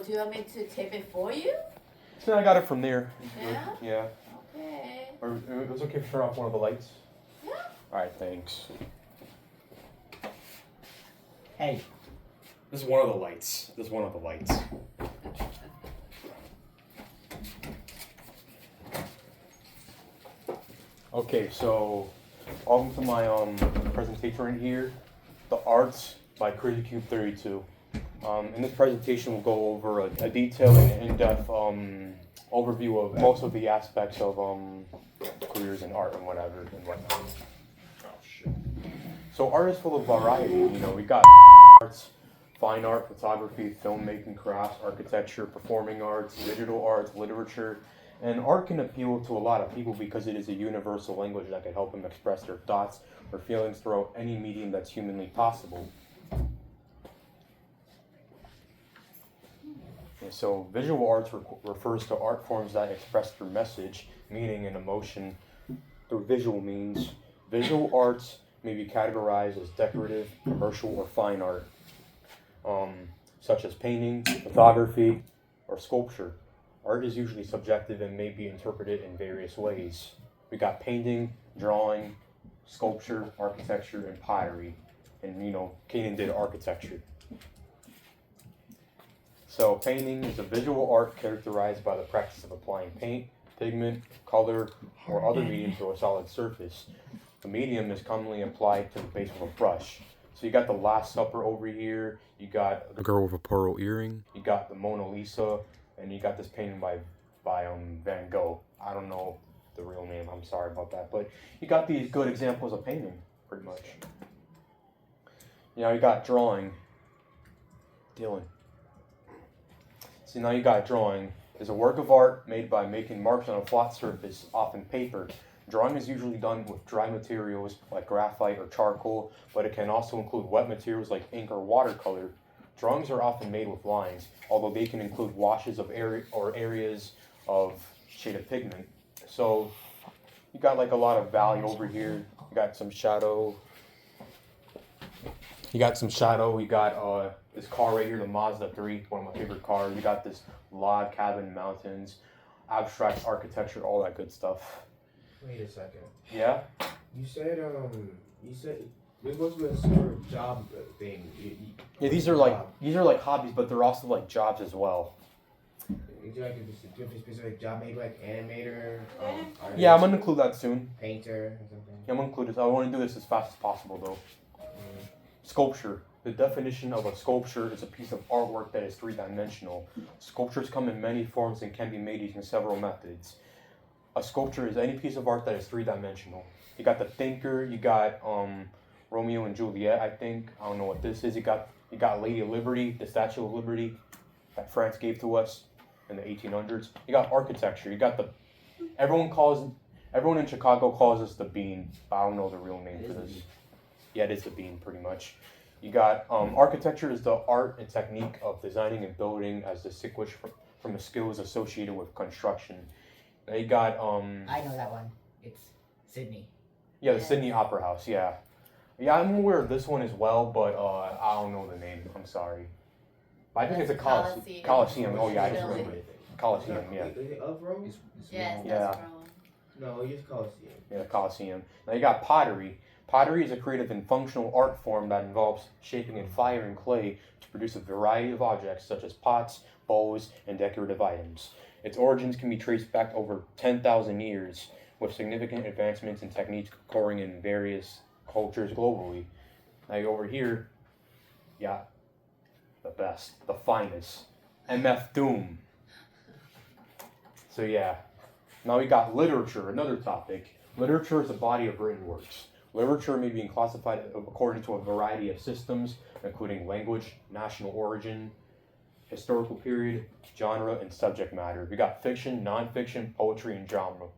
do you want me to tape it for you? So I got it from there. Yeah? Yeah. Okay. Or it was okay to turn off one of the lights? Yeah. Alright, thanks. Hey. This is one of the lights. This is one of the lights. Okay, so welcome to my presentation right here, The Arts by crazycube32. In this presentation, we'll go over a detailed and in-depth overview of most of the aspects of careers in art and whatever and whatnot. Oh shit! So art is full of variety. You know, we got arts, fine art, photography, filmmaking, crafts, architecture, performing arts, digital arts, literature. And art can appeal to a lot of people because it is a universal language that can help them express their thoughts or feelings throughout any medium that's humanly possible. And so visual arts refers to art forms that express through message, meaning, and emotion through visual means. Visual arts may be categorized as decorative, commercial, or fine art, such as painting, photography, or sculpture. Art is usually subjective and may be interpreted in various ways. We got painting, drawing, sculpture, architecture, and pottery. And you know, Kanan did architecture. So painting is a visual art characterized by the practice of applying paint, pigment, color, or other medium to a solid surface. The medium is commonly applied to the base of a brush. So you got the Last Supper over here, you got the girl with a pearl earring, you got the Mona Lisa, and you got this painting by Van Gogh. I don't know the real name, I'm sorry about that. But you got these good examples of painting, pretty much. You know, you got drawing. Dylan. See, now you got drawing. It's a work of art made by making marks on a flat surface, often paper. Drawing is usually done with dry materials like graphite or charcoal, but it can also include wet materials like ink or watercolor. Drawings are often made with lines, although they can include washes of areas of shaded pigment. So you got like a lot of valley over here. You got some shadow. You got this car right here, the Mazda 3, one of my favorite cars. You got this log cabin, mountains, abstract architecture, all that good stuff. Wait a second. Yeah? You said this was a sort of job thing. Yeah, these are like hobbies, but they're also like jobs as well. Is there like a specific job, maybe like animator? Artist, Yeah, I'm gonna include that soon. Painter or something. Yeah, I'm gonna include this. I want to do this as fast as possible though. Sculpture. The definition of a sculpture is a piece of artwork that is three-dimensional. Sculptures come in many forms and can be made using several methods. A sculpture is any piece of art that is three-dimensional. You got the thinker, you got Romeo and Juliet, I think. I don't know what this is. You got Lady of Liberty, the Statue of Liberty that France gave to us in the 1800s. You got architecture. You got everyone in Chicago calls us the Bean, but I don't know the real name for this. Yeah, it is the Bean, pretty much. You got architecture is the art and technique of designing and building as distinguished from the skills associated with construction. Now you got I know that one. It's Sydney. Yeah, the Sydney Opera House. Yeah, I'm aware of this one as well, but I don't know the name. I'm sorry. But I think it's a Coliseum. Oh yeah, I just remembered it. Coliseum. Yeah. Is it up Rome? Yes, Yeah. that's wrong. No, it's Coliseum. Yeah, the Coliseum. Now you got pottery. Pottery is a creative and functional art form that involves shaping in fire and clay to produce a variety of objects such as pots, bowls, and decorative items. Its origins can be traced back over 10,000 years, with significant advancements in techniques occurring in various cultures globally. Now over here, yeah, the best, the finest, MF Doom. So yeah, now we got literature, another topic. Literature is a body of written works. Literature may be classified according to a variety of systems, including language, national origin, historical period, genre, and subject matter. We got fiction, nonfiction, poetry, and genre.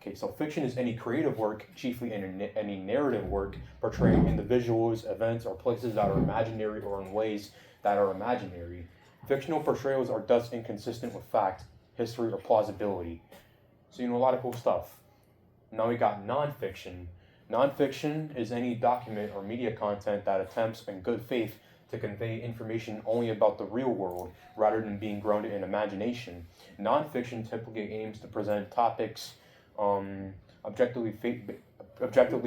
Okay, so fiction is any creative work, chiefly any narrative work, portraying individuals, events, or places that are imaginary or in ways that are imaginary. Fictional portrayals are thus inconsistent with fact, history, or plausibility. So you know, a lot of cool stuff. Now we got nonfiction. Nonfiction is any document or media content that attempts in good faith to convey information only about the real world rather than being grounded in imagination. Nonfiction typically aims to present topics objectively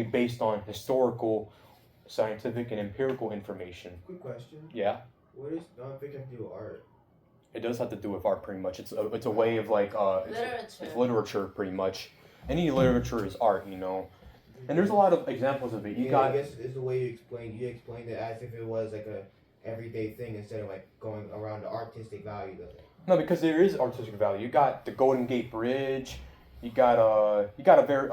based on historical, scientific, and empirical information. Quick question. Yeah, What does nonfiction have to do with art? it does have to do with art pretty much. It's a way of like it's Literature. literature pretty much. Any literature is art, you know. And there's a lot of examples of it. You Yeah, got I guess it's the way you explained it as if it was like a everyday thing instead of like going around the artistic value of it. no, because there is artistic value. You got the Golden Gate Bridge. You got a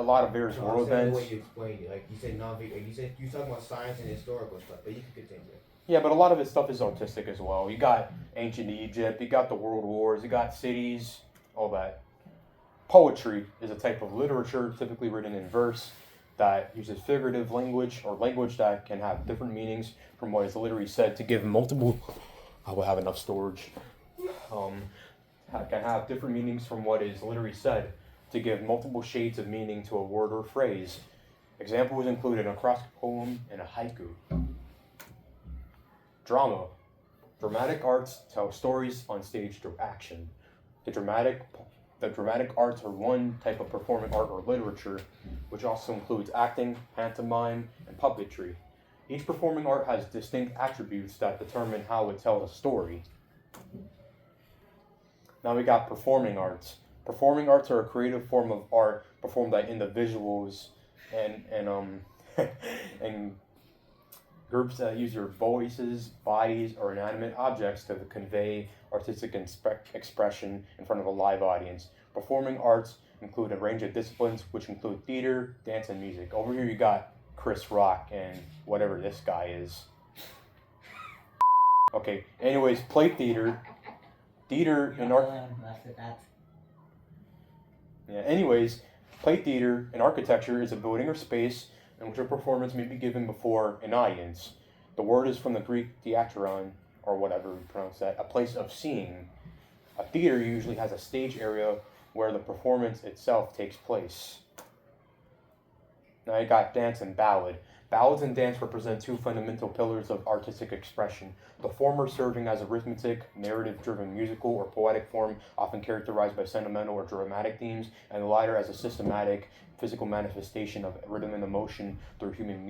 lot of various No, world I'm saying events. the way you explained it, like you said nonfiction, you talking about science and historical stuff, but you can continue. Yeah, but a lot of his stuff is artistic as well. You got ancient Egypt, you got the world wars, you got cities, all that. Poetry is a type of literature typically written in verse that uses figurative language or language that can have different meanings from what is literally said to give multiple. I will have enough storage. Can have different meanings from what is literally said to give multiple shades of meaning to a word or phrase. Examples include an acrostic poem and a haiku. Drama. Dramatic arts tell stories on stage through action. The dramatic arts are one type of performing art or literature, which also includes acting, pantomime, and puppetry. Each performing art has distinct attributes that determine how it tells a story. Now we got performing arts. Performing arts are a creative form of art performed by individuals and and groups that use their voices, bodies, or inanimate objects to convey artistic expression in front of a live audience. Performing arts include a range of disciplines, which include theater, dance, and music. Over here you got Chris Rock and whatever this guy is. Okay, anyways, play theater. Theater and art. Yeah, anyways, play theater and architecture is a building or space in which a performance may be given before an audience. The word is from the Greek theatron, or whatever we pronounce that, a place of seeing. A theater usually has a stage area where the performance itself takes place. Now you got dance and ballad. Ballads and dance represent two fundamental pillars of artistic expression. The former serving as a rhythmic, narrative-driven musical or poetic form, often characterized by sentimental or dramatic themes, and the latter as a systematic, physical manifestation of rhythm and emotion through human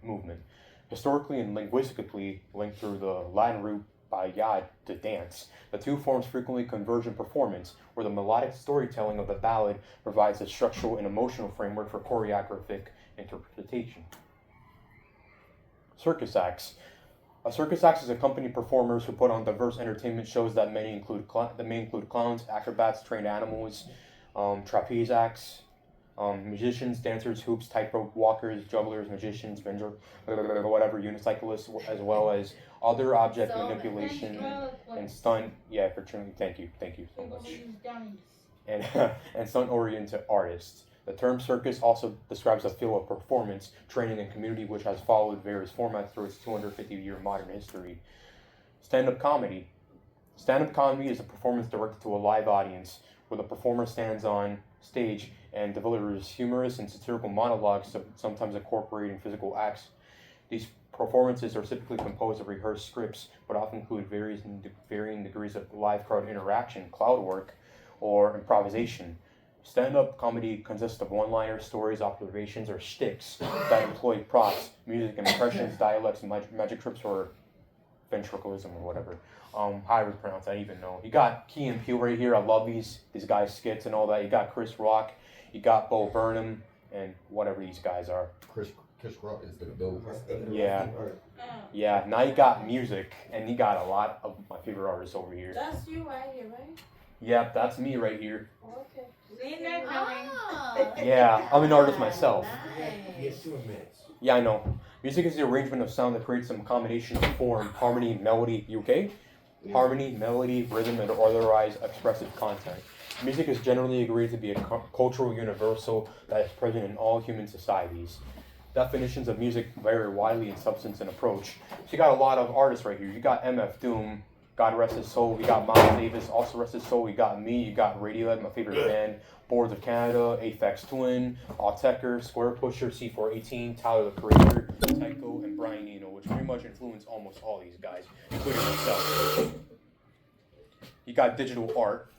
movement. Historically and linguistically linked through the Latin root bayad to dance, the two forms frequently converge in performance, where the melodic storytelling of the ballad provides a structural and emotional framework for choreographic interpretation. Circus acts. A circus act is a company of performers who put on diverse entertainment shows that may include clowns, acrobats, trained animals, trapeze acts, musicians, dancers, hoops, tightrope walkers, jugglers, magicians, whatever, unicyclists, as well as other object manipulation and stunt. Yeah, for training. Thank you so much. And stunt-oriented artists. The term circus also describes a field of performance, training, and community which has followed various formats through its 250-year modern history. Stand-up comedy. Stand-up comedy is a performance directed to a live audience, where the performer stands on stage and delivers humorous and satirical monologues, sometimes incorporating physical acts. These performances are typically composed of rehearsed scripts, but often include varying degrees of live crowd interaction, crowd work, or improvisation. Stand-up comedy consists of one-liners, stories, observations, or shticks that employ props, music, impressions, dialects, magic tricks, or ventriloquism, or whatever. How I would pronounce that, I even know. You got Key and Peele right here. I love these guys' skits and all that. You got Chris Rock. You got Bo Burnham, and whatever these guys are. Chris Rock is the dope. Yeah. Yeah, now you got music, and you got a lot of my favorite artists over here. That's you right here, right? Yep, that's me right here. Okay. Ah. Yeah, I'm an artist myself. Yes, 2 minutes. Yeah, I know. Music is the arrangement of sound that creates some combination of form, harmony, melody. You okay? Yeah. Harmony, melody, rhythm, and otherwise expressive content. Music is generally agreed to be a cultural universal that is present in all human societies. Definitions of music vary widely in substance and approach. So you got a lot of artists right here. You got MF Doom, God rest his soul. We got Miles Davis, also rest his soul. We got me. You got Radiohead, my favorite band. Boards of Canada, Aphex Twin, Altecker, Square Pusher, C418, Tyler the Creator, Tycho, and Brian Eno, which pretty much influenced almost all these guys, including myself. You got digital art.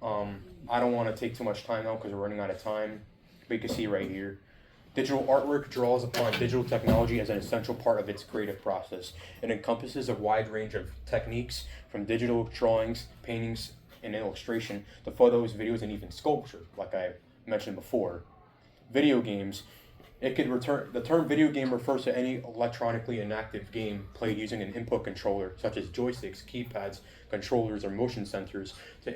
I don't want to take too much time now because we're running out of time. But you can see right here. Digital artwork draws upon digital technology as an essential part of its creative process. It encompasses a wide range of techniques, from digital drawings, paintings, and illustration to photos, videos, and even sculpture, like I mentioned before. Video games. The term video game refers to any electronically inactive game played using an input controller, such as joysticks, keypads, controllers, or motion sensors, to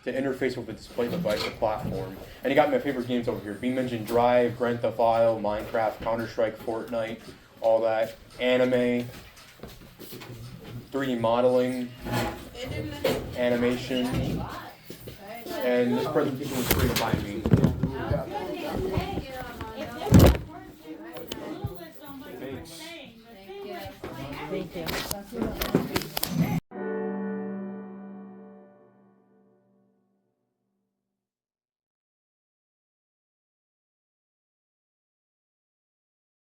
interface with a display device or platform. And you got my favorite games over here: Beam Engine Drive, Grand Theft Auto, Minecraft, Counter-Strike, Fortnite, all that. Anime, 3D modeling, animation, and this presentation was created by me. Thank you. Thank you.